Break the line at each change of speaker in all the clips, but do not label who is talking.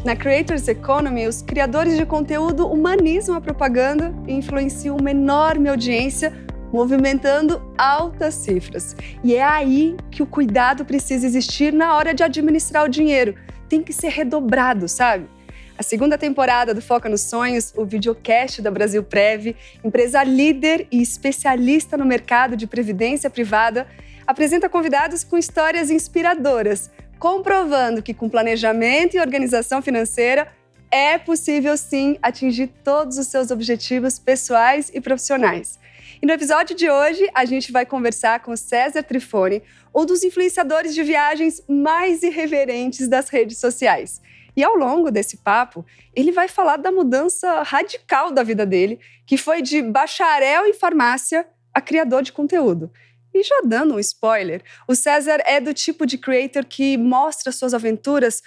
Na Creators Economy, os criadores de conteúdo humanizam a propaganda e influenciam uma enorme audiência, movimentando altas cifras. E é aí que o cuidado precisa existir na hora de administrar o dinheiro. Tem que ser redobrado, sabe? A segunda temporada do Foca nos Sonhos, o videocast da Brasilprev, empresa líder e especialista no mercado de previdência privada, apresenta convidados com histórias inspiradoras, comprovando que com planejamento e organização financeira é possível sim atingir todos os seus objetivos pessoais e profissionais. E no episódio de hoje, a gente vai conversar com César Trifoni, um dos influenciadores de viagens mais irreverentes das redes sociais. E ao longo desse papo, ele vai falar da mudança radical da vida dele, que foi de bacharel em farmácia a criador de conteúdo. E já dando um spoiler, o César é do tipo de creator que mostra suas aventuras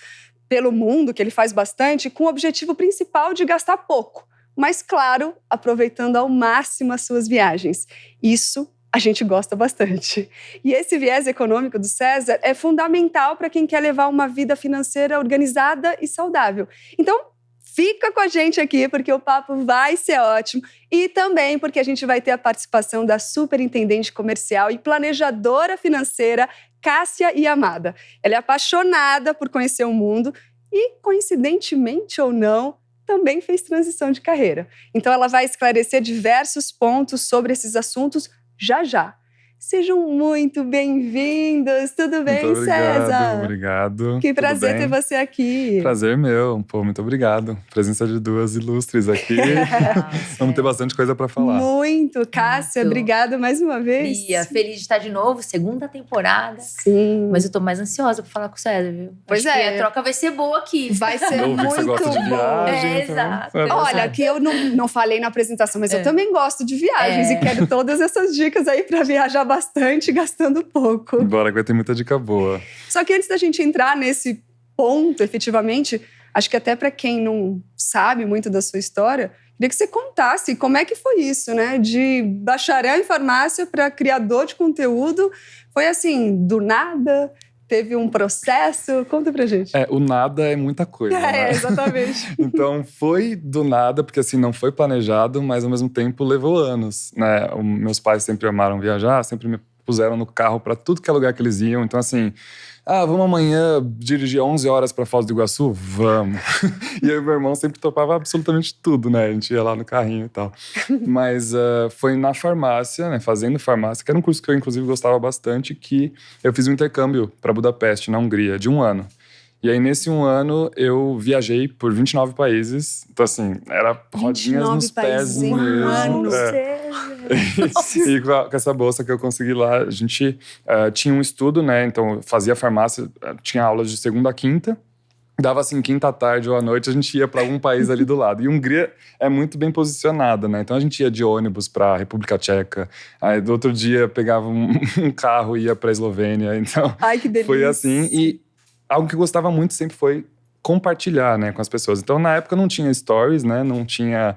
pelo mundo, que ele faz bastante, com o objetivo principal de gastar pouco, mas, claro, aproveitando ao máximo as suas viagens. Isso a gente gosta bastante. E esse viés econômico do César é fundamental para quem quer levar uma vida financeira organizada e saudável. Então, fica com a gente aqui, porque o papo vai ser ótimo. E também porque a gente vai ter a participação da superintendente comercial e planejadora financeira, Cássia Yamada. Ela é apaixonada por conhecer o mundo e, coincidentemente ou não, também fez transição de carreira. Então, ela vai esclarecer diversos pontos sobre esses assuntos já. Sejam muito bem-vindos. Tudo bem,
muito obrigado,
César?
Obrigado.
Que prazer ter você aqui.
Prazer meu. Pô, muito obrigado. Presença de duas ilustres aqui. Vamos ter bastante coisa para falar.
Muito. Cássia, obrigada mais uma vez.
Bia, feliz de estar de novo, segunda temporada.
Sim.
Mas eu tô mais ansiosa pra falar com o César, viu?
Pois
Acho que
é.
a troca vai ser boa aqui.
Vai ser
Eu vi
muito
que você gosta de
bom.
viagem.
Exato.
Olha, aqui eu não falei na apresentação, mas eu também gosto de viagens e quero todas essas dicas aí para viajar bastante, gastando pouco.
Bora, que vai ter muita dica boa.
Só que antes da gente entrar nesse ponto, efetivamente, acho que até para quem não sabe muito da sua história, queria que você contasse como é que foi isso, né? De bacharel em farmácia para criador de conteúdo. Foi assim, do nada? Teve um processo? Conta pra gente.
O nada é muita coisa, né?
Exatamente.
Então, foi do nada, porque assim, não foi planejado, mas ao mesmo tempo levou anos, né? Meus pais sempre amaram viajar, sempre me puseram no carro para tudo que é lugar que eles iam. Então, assim, vamos amanhã dirigir 11 horas para Foz do Iguaçu? Vamos. E aí, meu irmão sempre topava absolutamente tudo, né? A gente ia lá no carrinho e tal. Mas foi na farmácia, né? Fazendo farmácia, que era um curso que eu, inclusive, gostava bastante, que eu fiz um intercâmbio para Budapeste, na Hungria, de 1 ano. E aí, nesse 1 ano, eu viajei por 29 países. Então, assim, era rodinhas nos pés mesmo.
1 ano,
E com essa bolsa que eu consegui lá, a gente tinha um estudo, né? Então, eu fazia farmácia, tinha aulas de segunda a quinta. Dava assim, quinta à tarde ou à noite, a gente ia para algum país ali do lado. E a Hungria é muito bem posicionada, né? Então, a gente ia de ônibus para a República Tcheca. Aí, do outro dia, pegava um carro e ia para a Eslovênia. Então,
ai, que delícia.
Foi assim. E algo que eu gostava muito sempre foi compartilhar, né, com as pessoas. Então, na época não tinha stories, né, não tinha...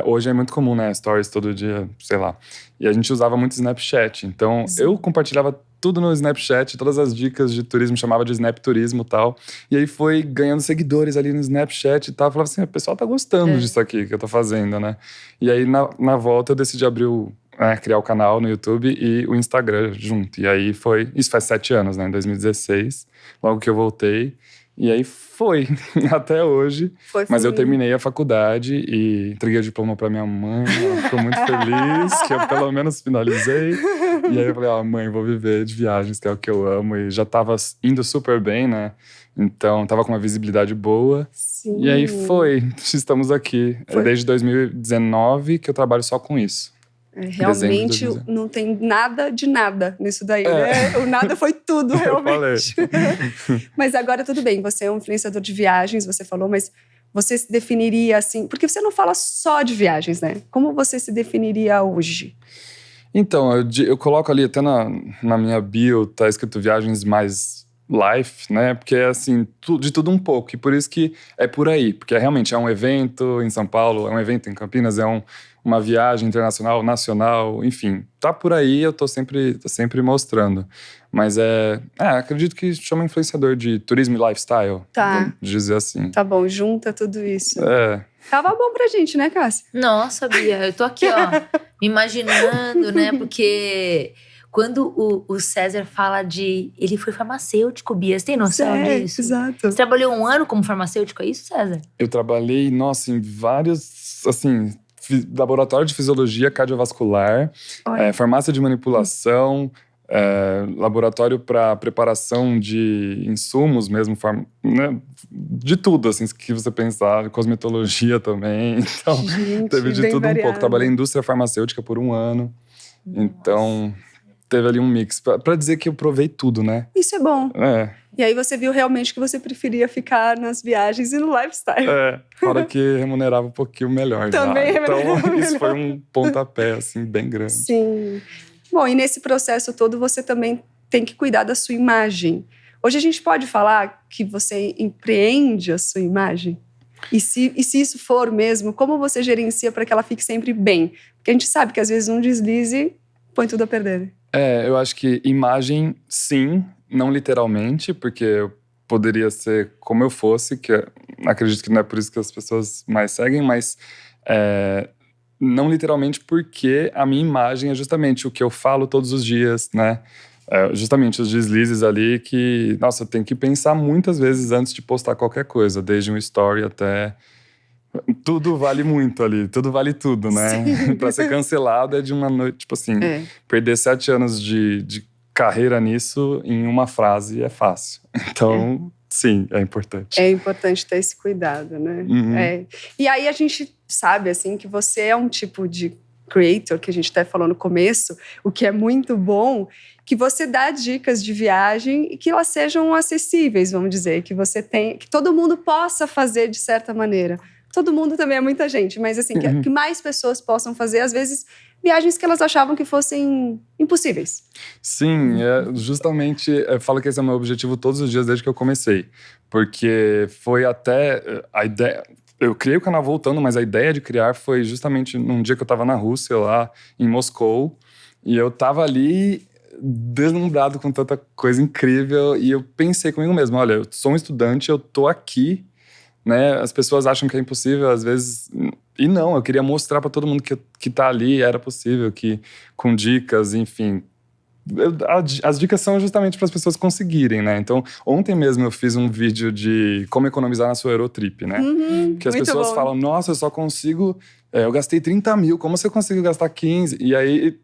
hoje é muito comum, né, stories todo dia, sei lá. E a gente usava muito Snapchat. Então, eu compartilhava tudo no Snapchat, todas as dicas de turismo, chamava de Snap Turismo e tal. E aí foi ganhando seguidores ali no Snapchat e tal. Eu falava assim, o pessoal tá gostando disso aqui que eu tô fazendo, né. E aí, na volta, eu decidi criar o canal no YouTube e o Instagram junto. E aí isso faz 7 anos, né, em 2016, logo que eu voltei. E aí foi, até hoje. Mas eu terminei a faculdade e entreguei o diploma pra minha mãe. Ela ficou muito feliz que eu pelo menos finalizei. E aí eu falei, mãe, vou viver de viagens, que é o que eu amo. E já tava indo super bem, né? Então, tava com uma visibilidade boa.
Sim.
E aí estamos aqui. Desde 2019 que eu trabalho só com isso.
Realmente não tem nada de nada nisso daí, né? O nada foi tudo, realmente. Mas agora tudo bem, você é um influenciador de viagens, você falou, mas você se definiria assim... Porque você não fala só de viagens, né? Como você se definiria hoje?
Então, eu coloco ali até na minha bio, tá escrito viagens mais life, né? Porque é assim, de tudo um pouco. E por isso que é por aí. Porque realmente é um evento em São Paulo, é um evento em Campinas, uma viagem internacional, nacional, enfim. Tá por aí, eu tô sempre mostrando. Mas acredito que chama influenciador de turismo e lifestyle.
Tá.
Vamos dizer assim.
Tá bom, junta tudo isso.
É.
Tava bom pra gente, né, Cássia?
Nossa, Bia, eu tô aqui, ó, me imaginando, né? Porque quando o César fala de… Ele foi farmacêutico, Bia. Você tem noção disso?
Exato.
Você trabalhou 1 ano como farmacêutico, é isso, César?
Eu trabalhei, nossa, em vários, assim, laboratório de fisiologia cardiovascular, farmácia de manipulação, laboratório para preparação de insumos mesmo, né, de tudo, assim, que você pensar, cosmetologia também. Então,
Gente,
teve de
bem
tudo
variado.
um pouco. Trabalhei em indústria farmacêutica por 1 ano.
Nossa.
Então, teve ali um mix. Pra dizer que eu provei tudo, né?
Isso é bom.
É.
E aí você viu realmente que você preferia ficar nas viagens e no lifestyle.
Fora que remunerava um pouquinho melhor.
Também
já. Então,
remunerava
isso foi
melhor.
um pontapé, assim, bem grande.
Sim. Bom, e nesse processo todo você também tem que cuidar da sua imagem. Hoje a gente pode falar que você empreende a sua imagem? E se isso for mesmo, como você gerencia para que ela fique sempre bem? Porque a gente sabe que às vezes um deslize põe tudo a perder.
Eu acho que imagem, sim, não literalmente, porque eu poderia ser como eu fosse, que acredito que não é por isso que as pessoas mais seguem, mas não literalmente porque a minha imagem é justamente o que eu falo todos os dias, né? Justamente os deslizes ali que, nossa, eu tenho que pensar muitas vezes antes de postar qualquer coisa, desde um story até… Tudo vale muito ali, tudo vale tudo, né? Pra ser cancelado é de uma noite, tipo assim, perder 7 anos de carreira nisso em uma frase é fácil. Então, sim, é importante.
É importante ter esse cuidado, né?
Uhum.
E aí a gente sabe, assim, que você é um tipo de creator, que a gente até falou no começo, o que é muito bom, que você dá dicas de viagem e que elas sejam acessíveis, vamos dizer, que você tem, que todo mundo possa fazer de certa maneira. Todo mundo também é muita gente, mas assim, que mais pessoas possam fazer, às vezes, viagens que elas achavam que fossem impossíveis.
Sim, justamente, eu falo que esse é o meu objetivo todos os dias desde que eu comecei. Porque foi até a ideia… Eu criei o canal voltando, mas a ideia de criar foi justamente num dia que eu tava na Rússia, lá em Moscou. E eu tava ali deslumbrado com tanta coisa incrível. E eu pensei comigo mesmo, olha, eu sou um estudante, eu tô aqui, né? As pessoas acham que é impossível, às vezes… E não, eu queria mostrar para todo mundo que tá ali, era possível, que com dicas, enfim… As dicas são justamente para as pessoas conseguirem, né? Então, ontem mesmo eu fiz um vídeo de como economizar na sua Eurotrip, né? Que as pessoas falam, nossa, eu só consigo… eu gastei 30 mil, como você conseguiu gastar 15? E aí,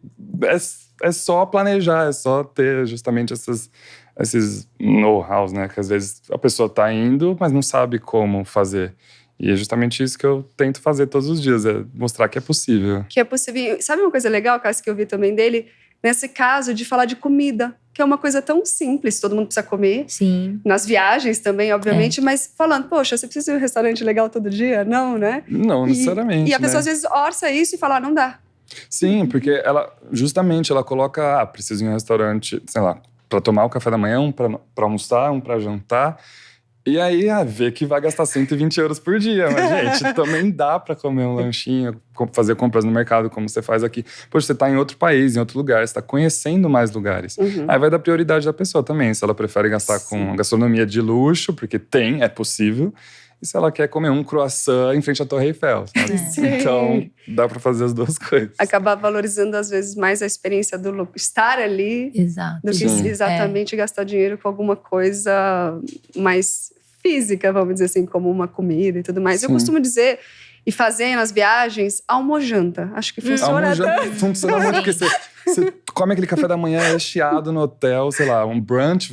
é só planejar, é só ter justamente esses know-hows, né? Que às vezes a pessoa tá indo, mas não sabe como fazer. E é justamente isso que eu tento fazer todos os dias, é mostrar que é possível.
Que é possível. Sabe uma coisa legal, Cássio, que eu vi também dele? Nesse caso de falar de comida, que é uma coisa tão simples, todo mundo precisa comer.
Sim.
Nas viagens também, obviamente, mas falando, poxa, você precisa ir a um restaurante legal todo dia? Não, né?
Não necessariamente,
E a pessoa
né?
às vezes orça isso e fala, não dá.
Sim, porque ela coloca, preciso ir em um restaurante, sei lá, para tomar o café da manhã, um para almoçar, um para jantar. E aí, vê que vai gastar 120 euros por dia. Mas, gente, também dá para comer um lanchinho, fazer compras no mercado, como você faz aqui. Poxa, você tá em outro país, em outro lugar, você tá conhecendo mais lugares. Aí vai dar prioridade da pessoa também. Se ela prefere gastar com gastronomia de luxo, porque é possível. E se ela quer comer um croissant em frente à Torre Eiffel, sabe? Então, dá para fazer as duas coisas.
Acabar valorizando, às vezes, mais a experiência do estar ali.
Exato.
Do que exatamente gastar dinheiro com alguma coisa mais física, vamos dizer assim, como uma comida e tudo mais.
Sim.
Eu costumo dizer, e fazer nas viagens, almojanta. Acho que funciona.
Almojanta funciona muito, porque você come aquele café da manhã recheado no hotel, sei lá, um brunch,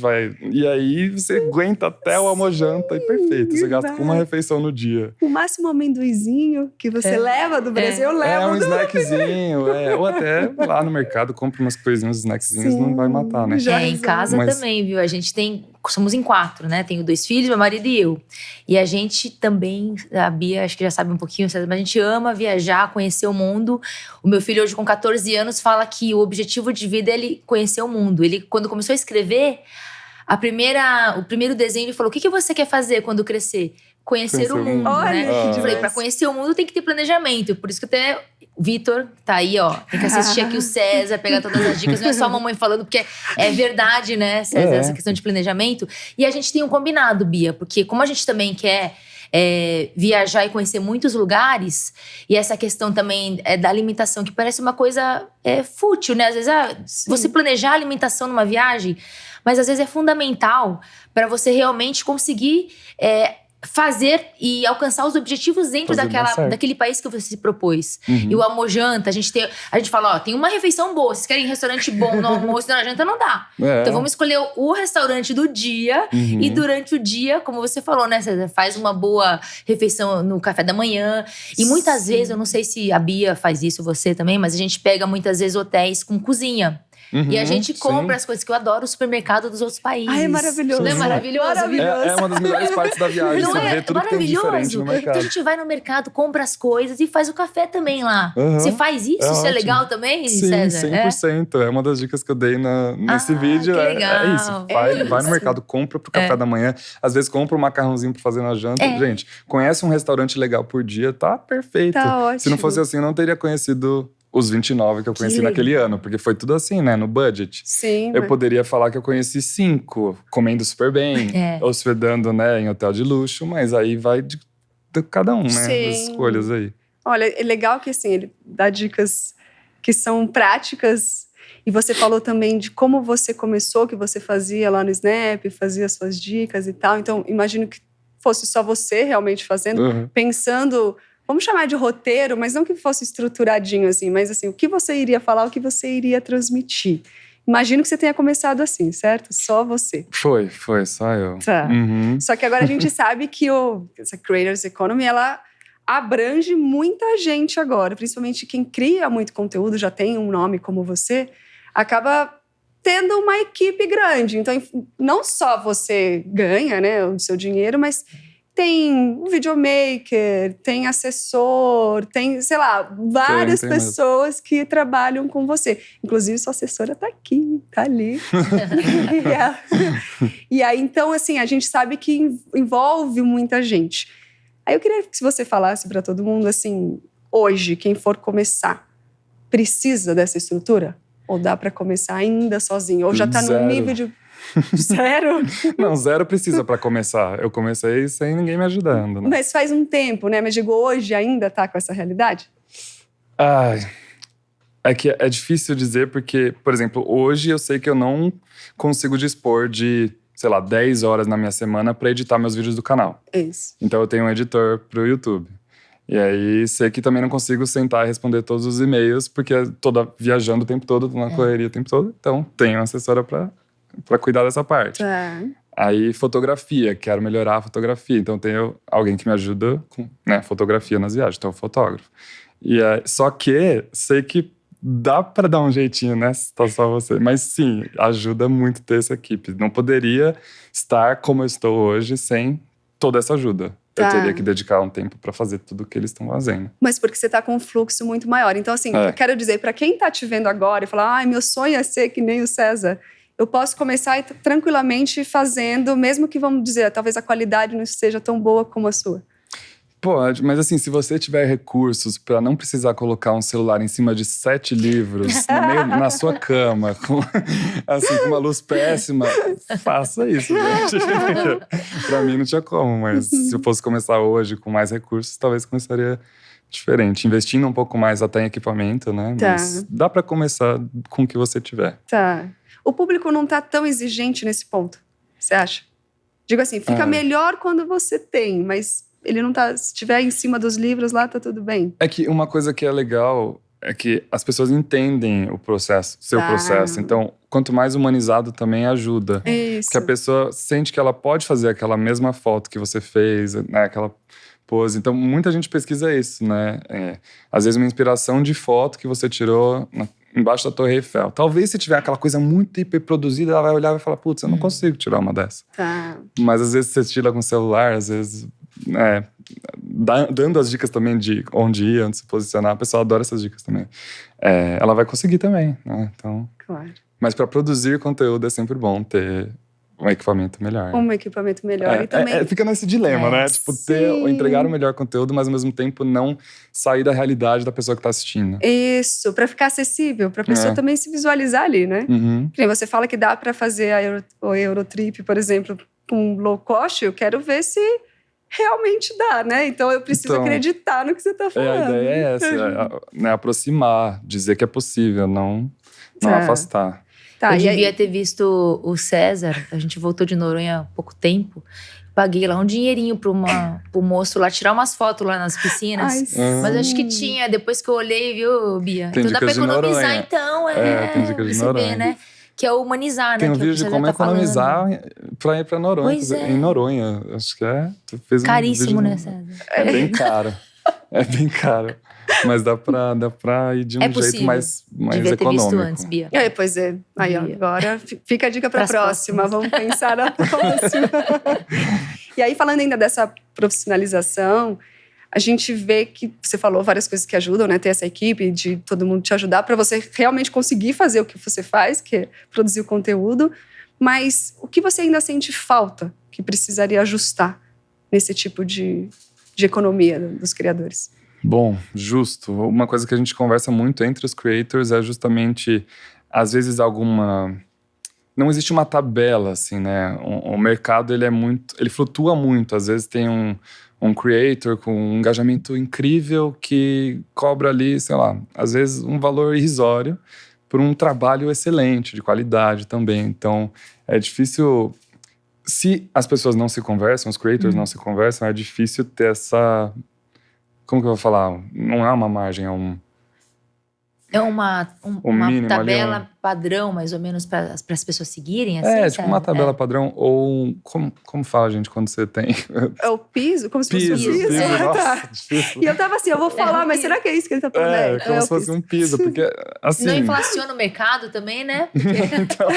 e aí você aguenta até o almojanta e perfeito. Você gasta com uma refeição no dia.
O máximo amendoizinho que você leva do Brasil, eu levo
um snackzinho, ou até lá no mercado, compra umas coisinhas, uns snackzinhos, não vai matar, né?
Em casa também, viu? A gente somos em 4, né? Tenho 2 filhos, meu marido e eu. E a gente também, a Bia acho que já sabe um pouquinho, mas a gente ama viajar, conhecer o mundo. O meu filho hoje com 14 anos fala que o objetivo de vida é ele conhecer o mundo. Ele, quando começou a escrever, o primeiro desenho, ele falou, o que você quer fazer quando crescer? conhecer o mundo,
Olha,
né?
que
Eu falei,
demais.
pra conhecer o mundo tem que ter planejamento. Por isso que até o Vitor tá aí, ó. Tem que assistir aqui o César, pegar todas as dicas. Não é só a mamãe falando, porque é verdade, né, César? Essa questão de planejamento. E a gente tem um combinado, Bia. Porque como a gente também quer viajar e conhecer muitos lugares, e essa questão também da alimentação, que parece uma coisa fútil, né? Às vezes, você planejar a alimentação numa viagem, mas às vezes é fundamental para você realmente conseguir fazer e alcançar os objetivos dentro daquele país que você se propôs. E o almojanta, a gente fala, ó, tem uma refeição boa, vocês querem um restaurante bom no almoço e na janta, não dá. Então vamos escolher o restaurante do dia e durante o dia, como você falou, né, César, faz uma boa refeição no café da manhã. E muitas vezes, eu não sei se a Bia faz isso, você também, mas a gente pega muitas vezes hotéis com cozinha. E a gente compra as coisas, que eu adoro o supermercado dos outros países.
Ai, é maravilhoso.
Não é maravilhoso?
É uma das melhores partes da viagem.
Não
você
é
vê tudo que tem de diferente no mercado.
Então a gente vai no mercado, compra as coisas e faz o café também lá. Você faz isso? Isso é legal também,
Sim,
César?
100%. É uma das dicas que eu dei nesse vídeo.
Que legal.
É isso. Vai no mercado, compra pro café da manhã. Às vezes compra um macarrãozinho pra fazer na janta. Gente, conhece um restaurante legal por dia, tá perfeito.
Tá ótimo.
Se não fosse assim, eu não teria conhecido os 29 que eu conheci naquele ano. Porque foi tudo assim, né? No budget.
Sim.
Eu poderia falar que eu conheci 5, comendo super bem, hospedando, né, em hotel de luxo. Mas aí vai de cada um, né?
Sim.
As escolhas aí.
Olha, é legal que assim, ele dá dicas que são práticas. E você falou também de como você começou, que você fazia lá no Snap, fazia suas dicas e tal. Então, imagino que fosse só você realmente fazendo, pensando... Vamos chamar de roteiro, mas não que fosse estruturadinho assim, mas assim, o que você iria falar, o que você iria transmitir. Imagino que você tenha começado assim, certo? Só você.
Foi, só eu.
Tá. Só que agora a gente sabe que essa Creators Economy, ela abrange muita gente agora, principalmente quem cria muito conteúdo, já tem um nome como você, acaba tendo uma equipe grande. Então, não só você ganha, né, o seu dinheiro, mas... tem um videomaker, tem assessor, tem, sei lá, várias pessoas que trabalham com você. Inclusive, sua assessora tá aqui, tá ali. E aí, então, assim, a gente sabe que envolve muita gente. Aí eu queria que você falasse para todo mundo, assim, hoje, quem for começar, precisa dessa estrutura? Ou dá para começar ainda sozinho? Ou já tá no nível de... Zero?
Não, zero precisa pra começar. Eu comecei sem ninguém me ajudando, né?
Mas faz um tempo, né? Mas digo, hoje ainda tá com essa realidade?
É que é difícil dizer porque, por exemplo, hoje eu sei que eu não consigo dispor de, sei lá, 10 horas na minha semana pra editar meus vídeos do canal.
Isso.
Então eu tenho um editor pro YouTube. E aí sei que também não consigo sentar e responder todos os e-mails porque eu tô viajando o tempo todo, tô na correria o tempo todo. Então tenho uma assessora pra cuidar dessa parte.
Tá.
Aí, fotografia, quero melhorar a fotografia. Então, tenho alguém que me ajuda com fotografia nas viagens, então, fotógrafo. Só que, sei que dá pra dar um jeitinho, né, se tá só você. Mas, sim, ajuda muito ter essa equipe. Não poderia estar como eu estou hoje sem toda essa ajuda.
Tá.
Eu teria que dedicar um tempo pra fazer tudo o que eles estão fazendo.
Mas porque você tá com um fluxo muito maior. Então, assim, eu quero dizer, pra quem tá te vendo agora e falar, ai, meu sonho é ser que nem o César... eu posso começar tranquilamente fazendo, mesmo que, vamos dizer, talvez a qualidade não seja tão boa como a sua.
Pode, mas assim, se você tiver recursos para não precisar colocar um celular em cima de 7 livros na sua cama, com uma luz péssima, faça isso, gente. Para mim não tinha como, mas se eu fosse começar hoje com mais recursos, talvez começaria diferente. Investindo um pouco mais até em equipamento, né?
Tá.
Mas dá para começar com o que você tiver.
Tá. O público não tá tão exigente nesse ponto, você acha? Digo assim, fica melhor quando você tem, mas ele não tá... Se estiver em cima dos livros lá, tá tudo bem.
É que uma coisa que é legal é que as pessoas entendem o processo, seu processo. Então, quanto mais humanizado também ajuda.
Isso.
Porque a pessoa sente que ela pode fazer aquela mesma foto que você fez, né? Aquela pose. Então, muita gente pesquisa isso, né? Às vezes uma inspiração de foto que você tirou embaixo da Torre Eiffel. Talvez se tiver aquela coisa muito hiperproduzida, ela vai olhar e vai falar, putz, eu não consigo tirar uma dessa.
Tá.
Mas às vezes você tira com o celular, às vezes... dando as dicas também de onde ir, onde se posicionar, a pessoa adora essas dicas também. Ela vai conseguir também, né? Então,
Claro.
mas para produzir conteúdo é sempre bom ter um equipamento melhor.
Um equipamento melhor e também…
Fica nesse dilema, né? Tipo, entregar o melhor conteúdo, mas ao mesmo tempo não sair da realidade da pessoa que tá assistindo.
Isso, para ficar acessível, para a pessoa também se visualizar ali, né? Que nem você fala que dá para fazer a Eurotrip, por exemplo, com low cost, eu quero ver se realmente dá, né? Então eu preciso acreditar no que você tá falando.
A ideia é essa, né? Aproximar, dizer que é possível, não afastar.
Eu devia ter visto o César, a gente voltou de Noronha há pouco tempo, paguei lá um dinheirinho pro moço lá tirar umas fotos lá nas piscinas. Mas acho que tinha, depois que eu olhei, viu, Bia?
Tem
então dá pra economizar,
Noronha.
então.
Tem dicas de Noronha.
Vê, né? Que é o humanizar,
tem
né?
Tem um vídeo de como economizar pra ir pra Noronha.
Pois
Em Noronha, acho que tu fez
caríssimo,
um vídeo,
né, César?
É bem caro. É bem caro. Mas dá pra ir de um jeito mais
Devia
econômico.
ter visto antes, Bia.
Pois é. Aí, ó, agora fica a dica pra próxima. Vamos pensar na próxima. E aí, falando ainda dessa profissionalização, a gente vê que você falou várias coisas que ajudam, né? Ter essa equipe, de todo mundo te ajudar para você realmente conseguir fazer o que você faz, que é produzir o conteúdo. Mas o que você ainda sente falta, que precisaria ajustar nesse tipo de economia dos criadores?
Bom, justo. Uma coisa que a gente conversa muito entre os creators é justamente, às vezes, não existe uma tabela, assim, né? O mercado, ele flutua muito. Às vezes tem um creator com um engajamento incrível que cobra ali, sei lá, às vezes um valor irrisório por um trabalho excelente, de qualidade também. Então, é difícil… Se as pessoas não se conversam, os creators não se conversam, é difícil ter essa… Como que eu vou falar? Não é uma margem, é um…
É uma
mínimo,
tabela padrão, mais ou menos, para as pessoas seguirem?
Assim, tipo uma tabela padrão, ou… Como fala, gente, quando você tem…
É o piso? Como se fosse um piso.
Nossa, difícil.
E eu tava assim, eu vou falar, mas será que é isso que ele tá falando?
Como se fosse um piso, porque assim…
Não inflaciona o mercado também, né?
Então,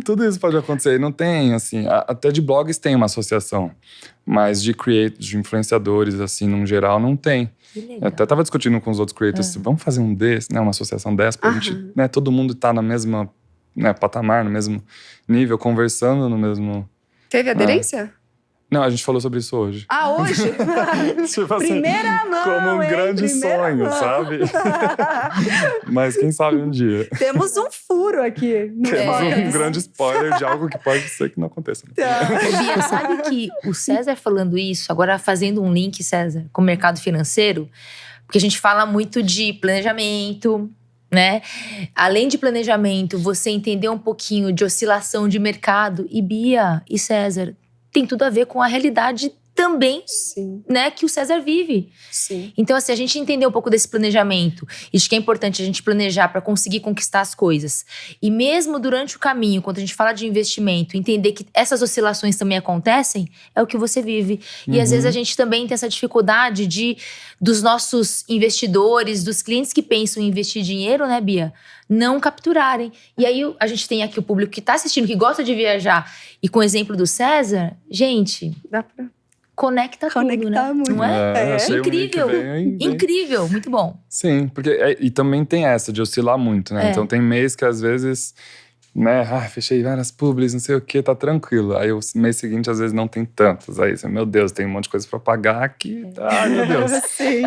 tudo isso pode acontecer. Não tem, assim… Até de blogs tem uma associação, mas de creators, de influenciadores, assim, num geral, não tem. Eu até tava discutindo com os outros creators, vamos fazer um desse, né, uma associação dessa, pra gente, né, todo mundo tá na mesma, né, patamar, no mesmo nível, conversando no mesmo…
Teve aderência?
Não, a gente falou sobre isso hoje.
Hoje?
Tipo assim,
primeira mão,
como um grande sonho, sabe? Mas quem sabe um dia.
Temos um furo aqui.
Temos um grande spoiler de algo que pode ser que não aconteça.
Bia, sabe que o César falando isso, agora fazendo um link, César, com o mercado financeiro, porque a gente fala muito de planejamento, né? Além de planejamento, você entender um pouquinho de oscilação de mercado. E Bia e César… tem tudo a ver com a realidade também, né, que o César vive.
Sim.
Então, assim, a gente entender um pouco desse planejamento, e de que é importante a gente planejar para conseguir conquistar as coisas. E mesmo durante o caminho, quando a gente fala de investimento, entender que essas oscilações também acontecem, é o que você vive. E às vezes a gente também tem essa dificuldade dos nossos investidores, dos clientes que pensam em investir dinheiro, né, Bia? Não capturarem. E aí a gente tem aqui o público que está assistindo, que gosta de viajar. E com o exemplo do César, gente…
dá pra
conecta tudo, né?
muito.
Não é? Incrível. Incrível, muito bom.
Sim, porque… e também tem essa de oscilar muito, né? Então tem mês que às vezes… né, fechei várias publis, não sei o que, tá tranquilo. Aí o mês seguinte, às vezes, não tem tantas. Aí você, meu Deus, tem um monte de coisa pra pagar aqui. Ai, meu Deus.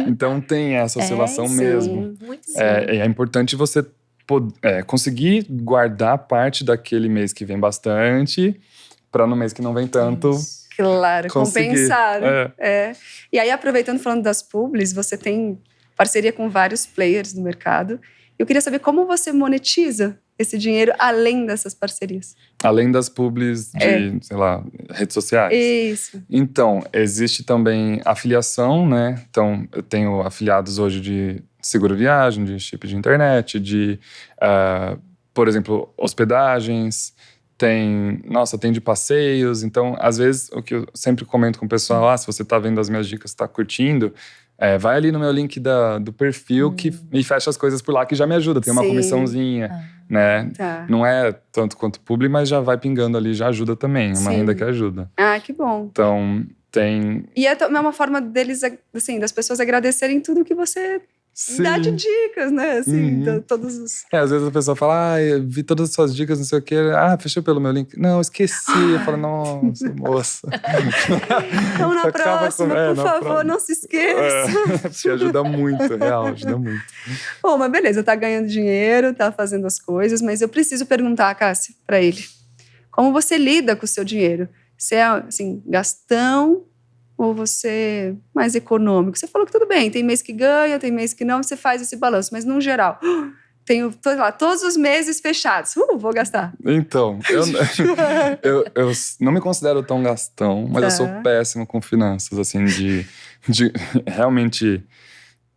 Então tem essa oscilação mesmo.
Muito
é importante você conseguir guardar parte daquele mês que vem bastante, pra no mês que não vem tanto…
Claro,
conseguir.
compensar. E aí, aproveitando, falando das publis, você tem parceria com vários players do mercado. Eu queria saber como você monetiza esse dinheiro além dessas parcerias.
Além das publis de, sei lá, redes sociais?
Isso.
Então, existe também afiliação, né? Então, eu tenho afiliados hoje de seguro viagem, de chip de internet, de, por exemplo, hospedagens… tem de passeios. Então, às vezes, o que eu sempre comento com o pessoal, se você tá vendo as minhas dicas, tá curtindo, vai ali no meu link do perfil e fecha as coisas por lá, que já me ajuda. Tem uma comissãozinha, né? Tá. Não é tanto quanto publi, mas já vai pingando ali, já ajuda também. É uma renda que ajuda.
Que bom.
Então, tem…
E é uma forma deles, assim, das pessoas agradecerem tudo que você
Sim.
dá de dicas, né? Assim, todos os...
Às vezes a pessoa fala, eu vi todas as suas dicas, não sei o quê. Fechou pelo meu link. Não, esqueci. Eu falo, nossa, moça.
Então, na próxima, por favor,
próxima.
não se esqueça.
Porque ajuda muito, real, ajuda muito.
Bom, mas beleza, tá ganhando dinheiro, tá fazendo as coisas, mas eu preciso perguntar, Cássia, pra ele. Como você lida com o seu dinheiro? Você é, assim, gastão ou você é mais econômico? Você falou que tudo bem, tem mês que ganha, tem mês que não, você faz esse balanço, mas no geral, tenho lá, todos os meses fechados, vou gastar.
Então, eu não me considero tão gastão, mas eu sou péssimo com finanças, assim, de realmente,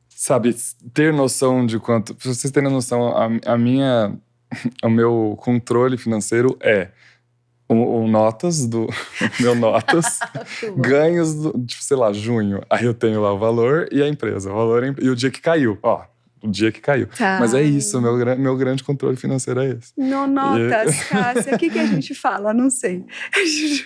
sabe, ter noção de quanto... Pra vocês terem noção, o meu controle financeiro é o notas do meu notas, ganhos tipo, sei lá, junho. Aí eu tenho lá o valor e a empresa, o valor e o dia que caiu. O dia que caiu.
Tá.
Mas é isso, meu grande controle financeiro é esse.
Não notas, Cássia. O que a gente fala? Não sei.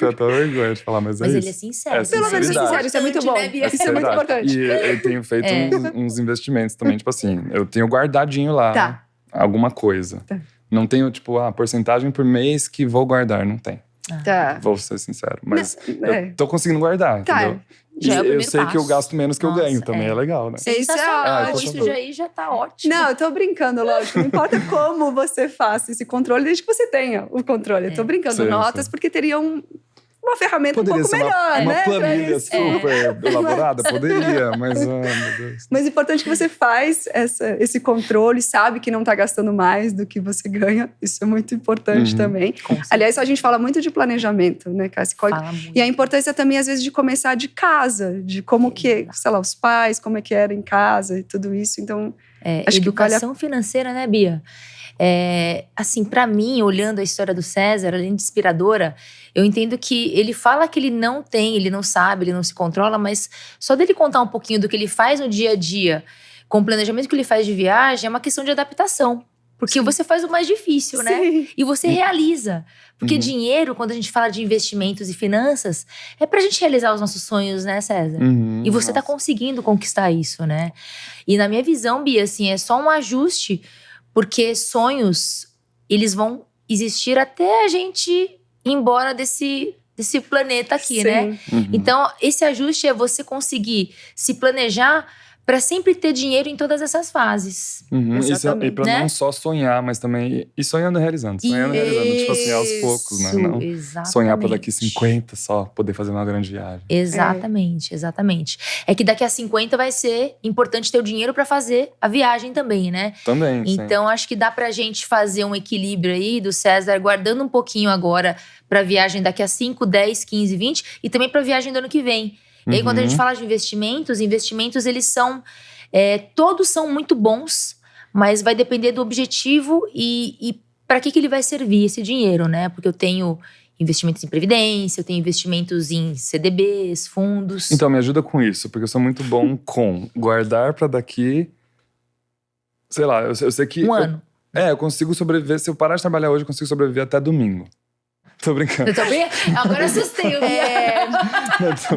Tenho até vergonha de falar, mas é isso.
Mas ele é sincero.
Pelo menos sincero, isso é muito bom.
Né, Bia?
Isso é muito importante.
E eu tenho feito uns investimentos também, tipo assim, eu tenho guardadinho lá alguma coisa.
Tá.
Não tenho, tipo, porcentagem por mês que vou guardar, não tem.
Tá.
Vou ser sincero. Mas eu tô conseguindo guardar, entendeu?
Já é o
eu sei
passo.
que eu gasto menos que eu ganho, também é legal, né?
Isso é ótimo.
Isso já tá ótimo.
Não, eu tô brincando, lógico. Não importa como você faça esse controle, desde que você tenha o controle. Eu tô brincando notas, porque teria uma ferramenta
poderia
um pouco
ser
melhor,
uma
né?
planilha super elaborada, poderia, mas meu Deus.
Mas é importante que você faz esse controle, sabe que não tá gastando mais do que você ganha. Isso é muito importante também. Aliás, a gente fala muito de planejamento, né, Cássia? E a importância também, às vezes, de começar de casa, de como que, sei lá, os pais, como é que era em casa e tudo isso. Então, acho
educação financeira, né, Bia? Assim, pra mim, olhando a história do César, além de inspiradora, eu entendo que ele fala que ele não tem, ele não sabe, ele não se controla, mas só dele contar um pouquinho do que ele faz no dia a dia, com o planejamento que ele faz de viagem, é uma questão de adaptação. Porque você faz o mais difícil, né? E você realiza. Porque dinheiro, quando a gente fala de investimentos e finanças, é pra gente realizar os nossos sonhos, né, César? E você tá conseguindo conquistar isso, né? E na minha visão, Bia, assim, é só um ajuste. Porque sonhos, eles vão existir até a gente ir embora desse planeta aqui, né? Então, esse ajuste é você conseguir se planejar para sempre ter dinheiro em todas essas fases.
E para não só sonhar, mas também ir sonhando e realizando. Sonhando e realizando, tipo assim, aos poucos, né? Não sonhar para daqui 50 só poder fazer uma grande viagem.
Exatamente. É que daqui a 50 vai ser importante ter o dinheiro para fazer a viagem também, né?
Também,
Então, acho que dá pra gente fazer um equilíbrio aí do César, guardando um pouquinho agora pra viagem daqui a 5, 10, 15, 20 e também pra viagem do ano que vem. E aí, quando a gente fala de investimentos, eles são... todos são muito bons, mas vai depender do objetivo e para que ele vai servir esse dinheiro, né? Porque eu tenho investimentos em previdência, eu tenho investimentos em CDBs, fundos.
Então, me ajuda com isso, porque eu sou muito bom com guardar para daqui... Sei lá, eu sei que...
Um ano.
Eu consigo sobreviver. Se eu parar de trabalhar hoje, eu consigo sobreviver até domingo. Tô brincando.
Agora assustei.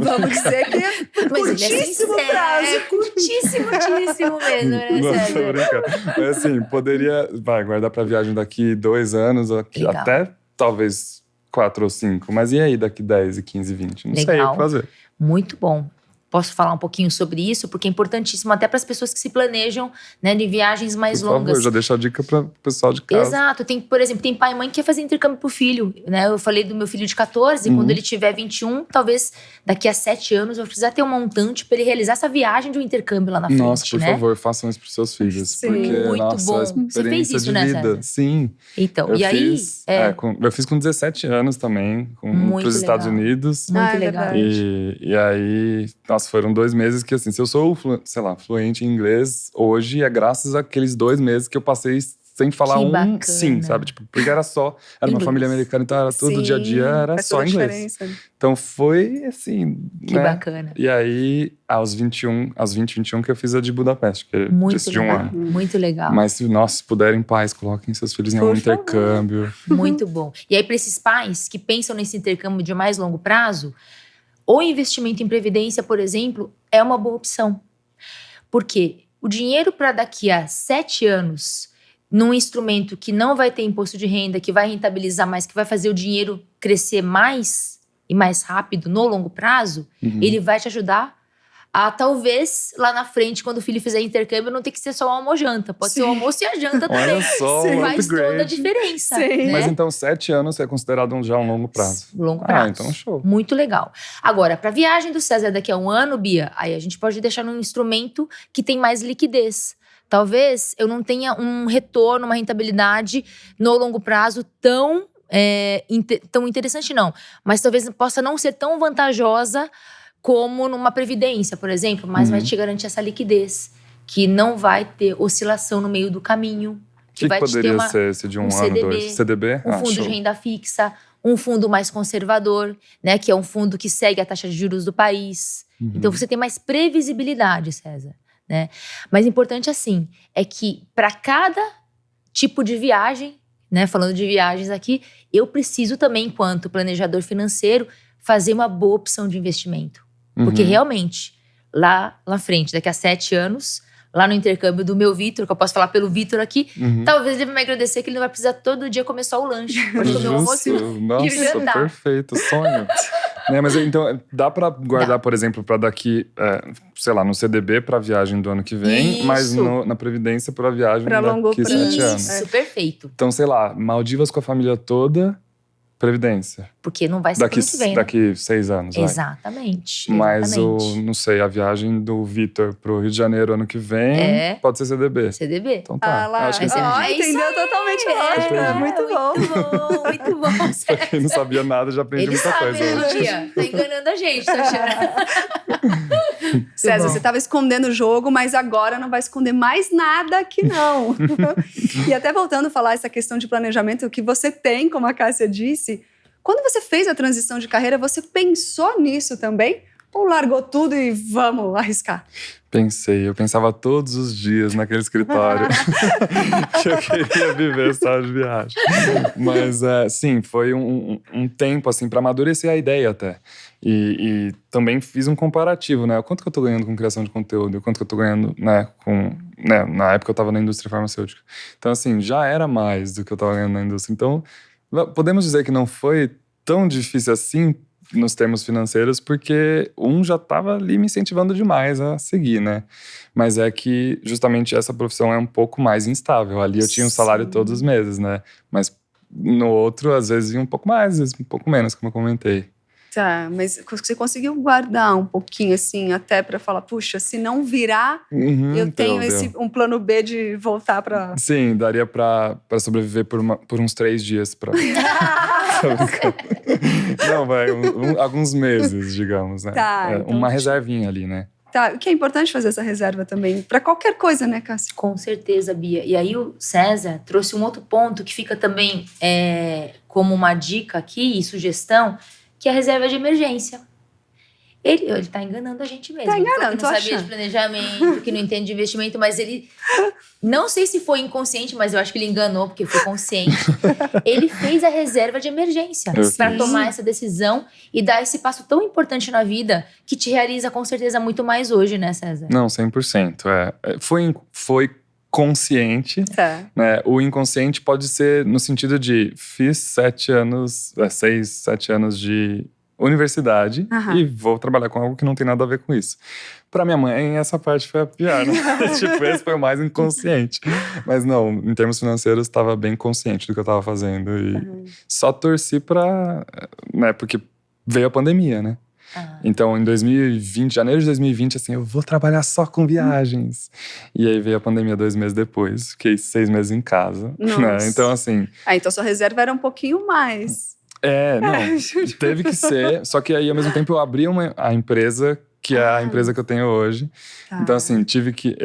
Vamos dizer que é curtíssimo prazo.
É curtíssimo mesmo, né, César?
Tô brincando. Mas assim, poderia guardar pra viagem daqui 2 anos, até talvez 4 ou 5. Mas e aí daqui 10, 15, 20? Não sei o que fazer.
Muito bom. Posso falar um pouquinho sobre isso? Porque é importantíssimo até para as pessoas que se planejam, né, de viagens mais longas.
Por favor, já deixa a dica para o pessoal de casa.
Exato. Por exemplo, tem pai e mãe que quer fazer intercâmbio pro filho, né? Eu falei do meu filho de 14, quando ele tiver 21, talvez daqui a 7 anos eu precisar ter um montante para ele realizar essa viagem de um intercâmbio lá na frente,
Nossa, por favor, façam isso pros seus filhos.
Sim.
Porque,
Muito bom. Você fez isso, né, César?
Sim.
Então,
eu fiz com 17 anos também, pros Estados Unidos.
Muito legal.
E aí, nossa, foram 2 meses que, assim, se eu sou, fluente em inglês, hoje é graças àqueles 2 meses que eu passei sem falar sim, sabe? Tipo, porque era uma família americana, então era tudo, dia a dia era só inglês. Então foi, assim,
que bacana.
E aí, aos 20, 21, que eu fiz a de Budapeste, que é de 1 ano.
Muito legal.
Mas se, se puderem, pais, coloquem seus filhos em algum intercâmbio.
Muito bom. E aí, para esses pais que pensam nesse intercâmbio de mais longo prazo, o investimento em previdência, por exemplo, é uma boa opção. Porque o dinheiro para daqui a 7 anos, num instrumento que não vai ter imposto de renda, que vai rentabilizar mais, que vai fazer o dinheiro crescer mais e mais rápido no longo prazo, ele vai te ajudar a talvez lá na frente, quando o filho fizer intercâmbio, não ter que ser só o almoço-janta. Pode ser o almoço e a janta também.
Olha só,
faz toda a
upgrade.
diferença.
Sim.
Né?
Mas então 7 anos é considerado já um longo prazo.
Longo prazo.
Então show.
Muito legal. Agora, para a viagem do César daqui a um ano, Bia, aí a gente pode deixar num instrumento que tem mais liquidez. Talvez eu não tenha um retorno, uma rentabilidade no longo prazo tão interessante, não. Mas talvez possa não ser tão vantajosa como numa previdência, por exemplo, mas vai te garantir essa liquidez, que não vai ter oscilação no meio do caminho.
Que
vai te ter
poderia ser esse de um ano,
CDB,
2? CDB?
Um fundo
show.
de renda fixa, um fundo mais conservador, né, que é um fundo que segue a taxa de juros do país. Então você tem mais previsibilidade, César. Né? Mas importante assim, é que para cada tipo de viagem, né, falando de viagens aqui, eu preciso também, enquanto planejador financeiro, fazer uma boa opção de investimento. Porque realmente, lá na frente, daqui a 7 anos, lá no intercâmbio do meu Vitor, que eu posso falar pelo Vitor aqui, talvez ele vai me agradecer que ele não vai precisar todo dia comer só o lanche. Pode comer o almoço e jantar.
Perfeito, sonho. Né, mas então, dá pra guardar, por exemplo, pra daqui, sei lá, no CDB pra viagem do ano que vem,
Isso.
mas na Previdência pra viagem
Pra longo
daqui
prazo.
7 anos.
Isso, perfeito.
Então, sei lá, Maldivas com a família toda, Previdência.
Porque não vai ser ano que vem, né?
Daqui 6 anos, vai.
Exatamente.
Mas
exatamente.
não sei, a viagem do Vitor pro Rio de Janeiro ano que vem pode ser CDB.
CDB.
Então tá,
lá.
acho que
Mas
entendi.
Entendeu totalmente a lógica. Muito bom.
Muito bom.
Pra quem não sabia nada, já aprendi
Ele
muita
sabe,
coisa.
né,
hoje.
Bia? Tá enganando a gente, tá achando?
César,
bom.
você estava escondendo o jogo, mas agora não vai esconder mais nada aqui não. E até voltando a falar essa questão de planejamento, o que você tem, como a Cássia disse, quando você fez a transição de carreira, você pensou nisso também? Ou largou tudo e vamos arriscar?
Eu pensava todos os dias naquele escritório que eu queria viver só de viagem. Mas, sim, foi um tempo, assim, para amadurecer a ideia até. E também fiz um comparativo, né? Quanto que eu tô ganhando com criação de conteúdo e quanto que eu tô ganhando, na época eu tava na indústria farmacêutica. Então, assim, já era mais do que eu tava ganhando na indústria. Então, podemos dizer que não foi tão difícil assim nos termos financeiros, porque já estava ali me incentivando demais a seguir, né? Mas é que justamente essa profissão é um pouco mais instável. Ali eu tinha um salário todos os meses, né? Mas no outro, às vezes, ia um pouco mais, às vezes um pouco menos, como eu comentei.
Tá, mas você conseguiu guardar um pouquinho, assim, até para falar, puxa, se não virar, eu tenho um plano B de voltar para...
Sim, daria para sobreviver por uns 3 dias. Não, vai, alguns meses, digamos, né?
Tá, então,
uma reservinha ali, né?
Tá, o que é importante fazer essa reserva também, para qualquer coisa, né, Cássia?
Com certeza, Bia. E aí o César trouxe um outro ponto que fica também como uma dica aqui e sugestão, que é a reserva de emergência. Ele tá enganando a gente mesmo.
Tá enganando,
ele falou que não sabia de planejamento, que não entende de investimento, mas ele... Não sei se foi inconsciente, mas eu acho que ele enganou, porque foi consciente. Ele fez a reserva de emergência para tomar essa decisão e dar esse passo tão importante na vida, que te realiza com certeza muito mais hoje, né, César?
Não, 100%. Foi consciente, né? O inconsciente pode ser no sentido de fiz 6, 7 anos de universidade e vou trabalhar com algo que não tem nada a ver com isso. Pra minha mãe, essa parte foi a pior, né? Tipo, esse foi o mais inconsciente. Mas não, em termos financeiros, estava bem consciente do que eu estava fazendo. E só torci pra... né? Porque veio a pandemia, né? Então, em 2020, janeiro de 2020, assim, eu vou trabalhar só com viagens. E aí veio a pandemia 2 meses depois. Fiquei 6 meses em casa. Né? Então, assim...
então sua reserva era um pouquinho mais.
Não, teve que ser. Só que aí, ao mesmo tempo, eu abri a empresa, que é a empresa que eu tenho hoje. Então, assim, tive que...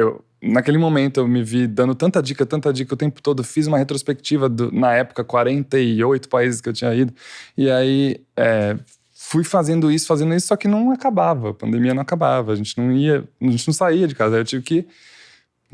Naquele momento, eu me vi dando tanta dica o tempo todo. Fiz uma retrospectiva, na época, 48 países que eu tinha ido. E aí... fui fazendo isso, só que não acabava. A pandemia não acabava. A gente não saía de casa. Aí eu tive que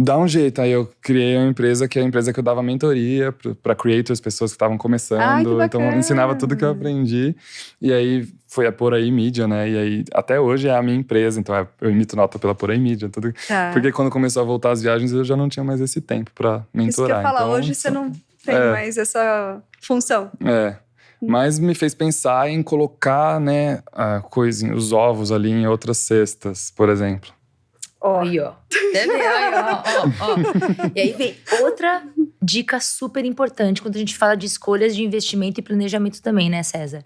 Dá um jeito. Aí eu criei uma empresa que é a empresa que eu dava mentoria para creators, pessoas que estavam começando.
Ai, que
então eu ensinava tudo que eu aprendi. E aí foi a Por Aí Mídia, né? E aí até hoje é a minha empresa. Então eu emito nota pela Por Aí Mídia. Tudo.
Tá.
Porque quando começou a voltar as viagens, eu já não tinha mais esse tempo para mentorar.
Isso que eu falo,
então,
hoje você não tem mais essa função.
Mas me fez pensar em colocar, né, os ovos ali em outras cestas, por exemplo.
Aí, ó. Entendeu? Aí, ó. E aí vem outra dica super importante quando a gente fala de escolhas de investimento e planejamento também, né, César?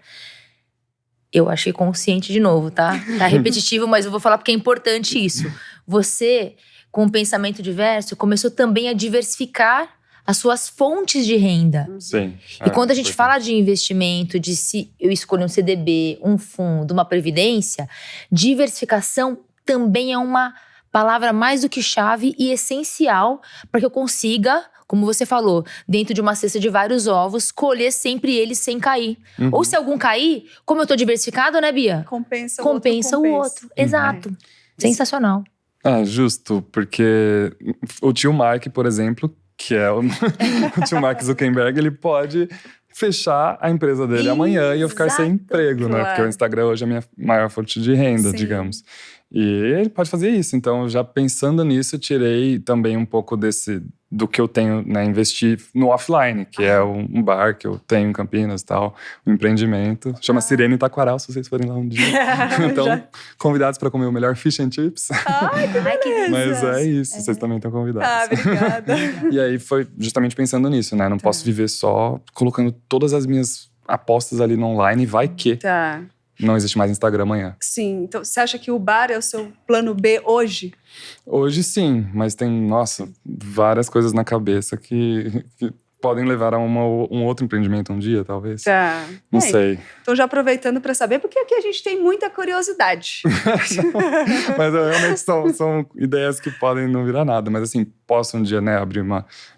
Eu achei consciente de novo, tá? Tá repetitivo, mas eu vou falar porque é importante isso. Você, com um pensamento diverso, começou também a diversificar as suas fontes de renda.
Sim.
E quando a gente fala de investimento, de se eu escolher um CDB, um fundo, uma previdência, diversificação também é uma palavra mais do que chave e essencial para que eu consiga, como você falou, dentro de uma cesta de vários ovos, colher sempre eles sem cair. Ou se algum cair, como eu tô diversificado, né, Bia?
Compensa
o outro. Exato. Sensacional.
Justo, porque o tio Mark, por exemplo, que é o tio Mark Zuckerberg, ele pode fechar a empresa dele amanhã e eu ficar sem emprego, né? Porque o Instagram hoje é a minha maior fonte de renda, digamos. E ele pode fazer isso. Então, já pensando nisso, eu tirei também um pouco do que eu tenho, né? Investir no offline, que é um bar que eu tenho em Campinas e tal, um empreendimento. Chama Sirene Taquaral, se vocês forem lá um dia. Então, convidados para comer o melhor fish and chips.
Ai, que beleza!
Mas é isso, vocês também estão convidados.
Obrigada.
E aí foi justamente pensando nisso, né? Não posso viver só colocando todas as minhas apostas ali no online e vai que não existe mais Instagram amanhã.
Sim, então você acha que o bar é o seu plano B hoje?
Hoje sim, mas tem, várias coisas na cabeça que podem levar a um outro empreendimento um dia, talvez. Não sei.
Então já aproveitando para saber, porque aqui a gente tem muita curiosidade.
Mas realmente são ideias que podem não virar nada. Mas assim, posso um dia, né, abrir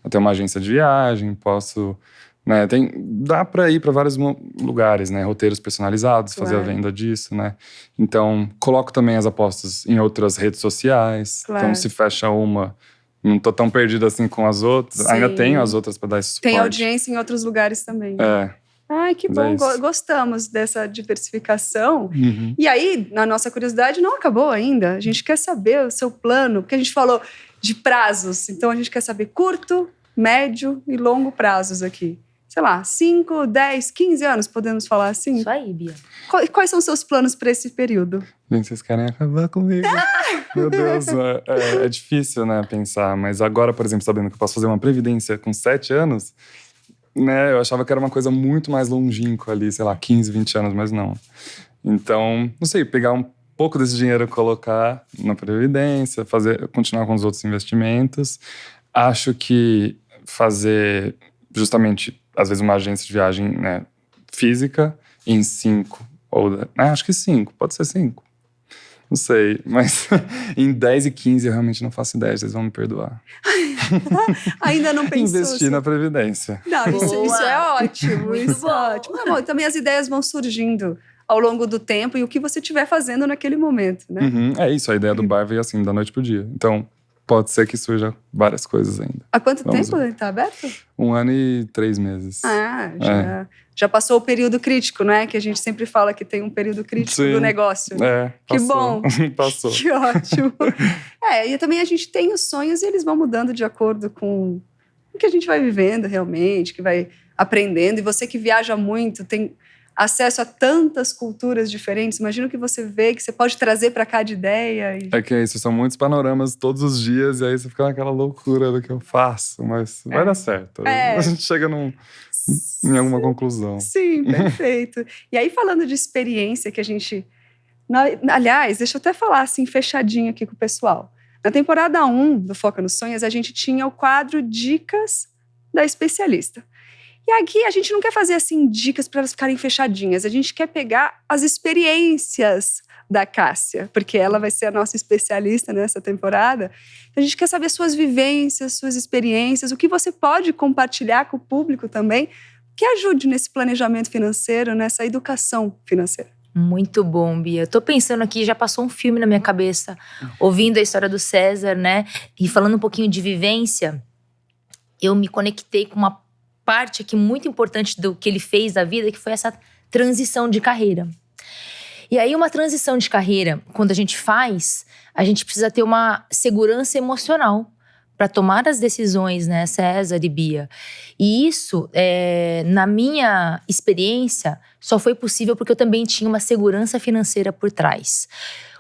até uma agência de viagem, posso... Né, dá para ir para vários lugares, né? Roteiros personalizados, fazer a venda disso, né? Então, coloco também as apostas em outras redes sociais. Então, se fecha uma, não tô tão perdido assim com as outras. Sim. Ainda tenho as outras para dar esse suporte.
Tem audiência em outros lugares também. Ai, que bom. Gostamos dessa diversificação. E aí, na nossa curiosidade, não acabou ainda. A gente quer saber o seu plano, porque a gente falou de prazos. Então, a gente quer saber curto, médio e longo prazos aqui. Sei lá, 5, 10, 15 anos, podemos falar assim?
Isso aí, Bia.
Quais são os seus planos para esse período?
Gente, vocês querem acabar comigo. Meu Deus, é difícil, né, pensar. Mas agora, por exemplo, sabendo que eu posso fazer uma previdência com 7 anos, né, eu achava que era uma coisa muito mais longínqua ali, sei lá, 15, 20 anos, mas não. Então, não sei, pegar um pouco desse dinheiro e colocar na previdência, continuar com os outros investimentos. Acho que fazer justamente... às vezes uma agência de viagem, né, física em 5, acho que 5, pode ser 5, não sei, mas em 10 e 15 eu realmente não faço ideia, vocês vão me perdoar.
Ainda não pensou?
Investir na previdência.
Não, isso é ótimo, isso é ótimo. Bom, também as ideias vão surgindo ao longo do tempo e o que você estiver fazendo naquele momento, né?
É isso, a ideia do bar veio assim, da noite pro dia, então... Pode ser que surja várias coisas ainda.
Há quanto tempo ele está aberto?
1 ano e 3 meses.
Já passou o período crítico, né? Que a gente sempre fala que tem um período crítico do negócio. Que bom.
Passou.
Que ótimo. E também a gente tem os sonhos e eles vão mudando de acordo com o que a gente vai vivendo realmente, que vai aprendendo. E você que viaja muito, tem acesso a tantas culturas diferentes. Imagina o que você vê, que você pode trazer para cá de ideia.
É que é isso, são muitos panoramas todos os dias, e aí você fica naquela loucura do que eu faço, mas vai dar certo. A gente chega em alguma conclusão.
Sim, perfeito. E aí, falando de experiência que a gente... Aliás, deixa eu até falar assim, fechadinho aqui com o pessoal. Na temporada 1 do Foca nos Sonhos, a gente tinha o quadro Dicas da Especialista. E aqui a gente não quer fazer assim dicas para elas ficarem fechadinhas. A gente quer pegar as experiências da Cássia, porque ela vai ser a nossa especialista nessa temporada. A gente quer saber suas vivências, suas experiências, o que você pode compartilhar com o público também, que ajude nesse planejamento financeiro, nessa educação financeira.
Muito bom, Bia. Eu tô pensando aqui, já passou um filme na minha cabeça, ouvindo a história do César, né? E falando um pouquinho de vivência, eu me conectei com uma parte aqui muito importante do que ele fez da vida, que foi essa transição de carreira. E aí, uma transição de carreira, quando a gente faz, a gente precisa ter uma segurança emocional para tomar as decisões, né, César e Bia. E isso, na minha experiência, só foi possível porque eu também tinha uma segurança financeira por trás.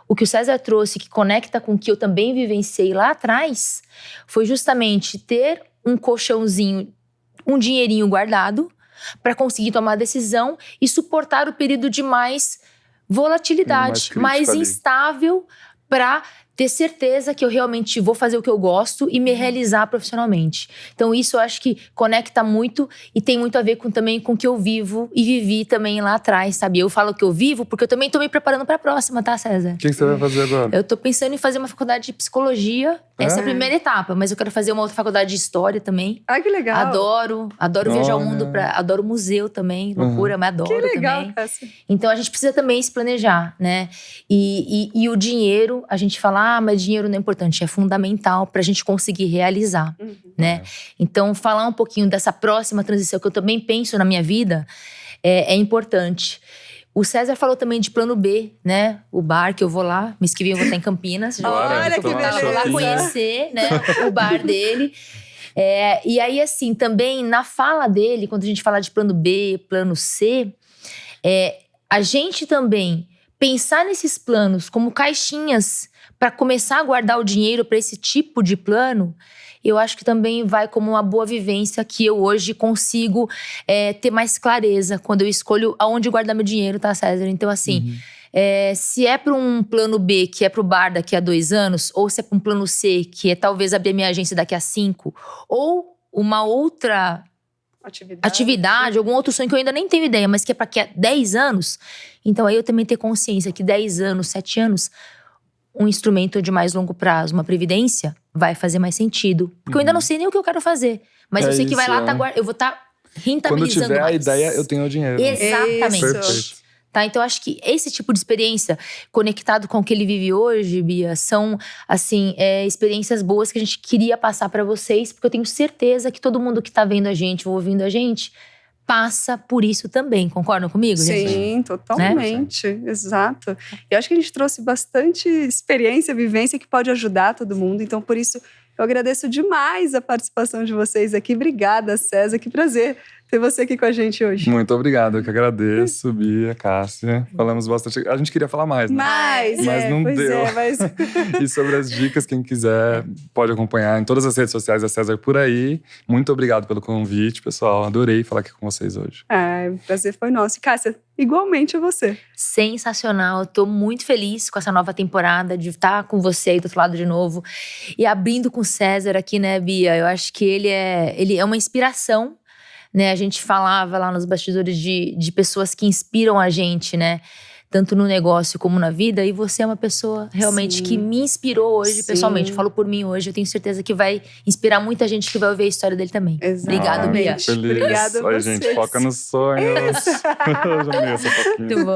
O que o César trouxe, que conecta com o que eu também vivenciei lá atrás, foi justamente ter um colchãozinho, um dinheirinho guardado para conseguir tomar a decisão e suportar o período de mais volatilidade, mais instável, para ter certeza que eu realmente vou fazer o que eu gosto e me realizar profissionalmente. Então isso eu acho que conecta muito e tem muito a ver também com o que eu vivo e vivi também lá atrás, sabe? Eu falo que eu vivo porque eu também tô me preparando para a próxima, tá, César?
O que você vai fazer agora?
Eu tô pensando em fazer uma faculdade de psicologia. Essa é a primeira etapa, mas eu quero fazer uma outra faculdade de história também.
Ai, que legal.
Adoro viajar o mundo, adoro museu também, loucura, mas adoro também. Que legal, Cássia. Então a gente precisa também se planejar, né? E o dinheiro, a gente fala, mas dinheiro não é importante, é fundamental pra gente conseguir realizar, né? Então falar um pouquinho dessa próxima transição que eu também penso na minha vida é importante. O César falou também de plano B, né? O bar que eu vou lá, mês que vem eu vou estar em Campinas.
Olha que beleza!
Vou lá conhecer, né? O bar dele. E aí, assim, também na fala dele, quando a gente fala de plano B, plano C, a gente também pensar nesses planos como caixinhas para começar a guardar o dinheiro para esse tipo de plano, eu acho que também vai como uma boa vivência que eu hoje consigo ter mais clareza quando eu escolho aonde guardar meu dinheiro, tá, César? Então, assim, se é para um plano B, que é para o bar daqui a 2 anos, ou se é para um plano C, que é talvez abrir a minha agência daqui a 5, ou uma outra atividade, algum outro sonho que eu ainda nem tenho ideia, mas que é para daqui a 10 anos, então aí eu também ter consciência que 10 anos, 7 anos, um instrumento de mais longo prazo, uma previdência, vai fazer mais sentido. Porque eu ainda não sei nem o que eu quero fazer. Mas eu sei que vai lá, eu vou estar rentabilizando
quando tiver
mais.
a ideia, eu tenho o dinheiro.
Exatamente.
Perfeito.
Tá? Então, acho que esse tipo de experiência, conectado com o que ele vive hoje, Bia, são, assim, experiências boas que a gente queria passar pra vocês. Porque eu tenho certeza que todo mundo que tá vendo a gente, ou ouvindo a gente, passa por isso também. Concordam comigo, gente?
Sim, totalmente. Né? Exato. Eu acho que a gente trouxe bastante experiência, vivência que pode ajudar todo mundo. Então, por isso, eu agradeço demais a participação de vocês aqui. Obrigada, César. Que prazer ter você aqui com a gente hoje.
Muito obrigado. Eu que agradeço, Bia, Cássia. Falamos bastante. A gente queria falar mais, né? Mas não deu. E sobre as dicas, quem quiser pode acompanhar em todas as redes sociais da César por aí. Muito obrigado pelo convite, pessoal. Adorei falar aqui com vocês hoje.
O prazer foi nosso. E, Cássia, igualmente a você.
Sensacional. Eu tô muito feliz com essa nova temporada, de estar com você aí do outro lado de novo. E abrindo com o César aqui, né, Bia? Eu acho que ele é uma inspiração. Né, a gente falava lá nos bastidores de pessoas que inspiram a gente, né? Tanto no negócio como na vida. E você é uma pessoa realmente que me inspirou hoje, pessoalmente. Eu falo por mim hoje. Eu tenho certeza que vai inspirar muita gente que vai ouvir a história dele também. Obrigado, Bia.
Obrigada a vocês.
Gente, foca nos sonhos.
Muito bom.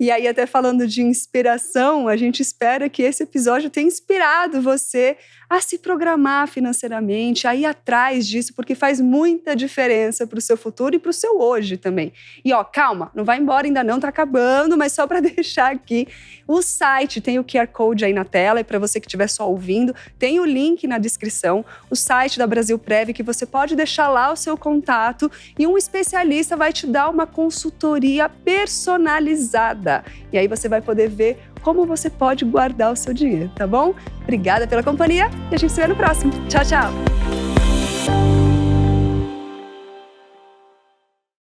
E aí, até falando de inspiração, a gente espera que esse episódio tenha inspirado você a se programar financeiramente, a ir atrás disso, porque faz muita diferença para o seu futuro e para o seu hoje também. E ó, calma, não vai embora ainda não, tá acabando, mas só para deixar aqui, o site tem o QR Code aí na tela, e para você que estiver só ouvindo, tem o link na descrição, o site da Brasilprev, que você pode deixar lá o seu contato e um especialista vai te dar uma consultoria personalizada. E aí você vai poder ver como você pode guardar o seu dinheiro, tá bom? Obrigada pela companhia e a gente se vê no próximo. Tchau, tchau!